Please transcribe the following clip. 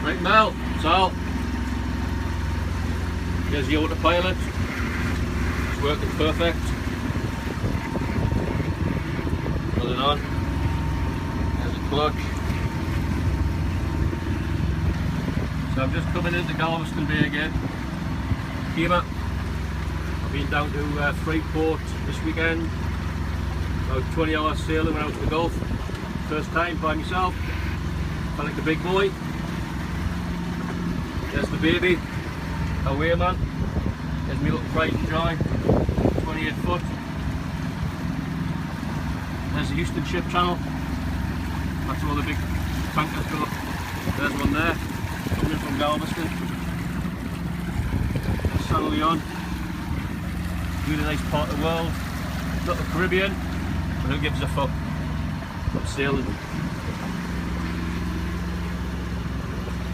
Right Mel, so here's the autopilot. It's working perfect. Put it on. There's a clutch. So I'm just coming into Galveston Bay again. I've been down to Freeport this weekend. About 20 hours sailing, went out to the Gulf. First time by myself. Felt like the big boy. There's the baby. Away man. There's me little pride and joy. 28 foot. There's the Houston Ship Channel. That's all the big tankers go. There's one there. Coming from Galveston. There's San Leon. Really nice part of the world. Not the Caribbean, but who gives a fuck? I'm sailing.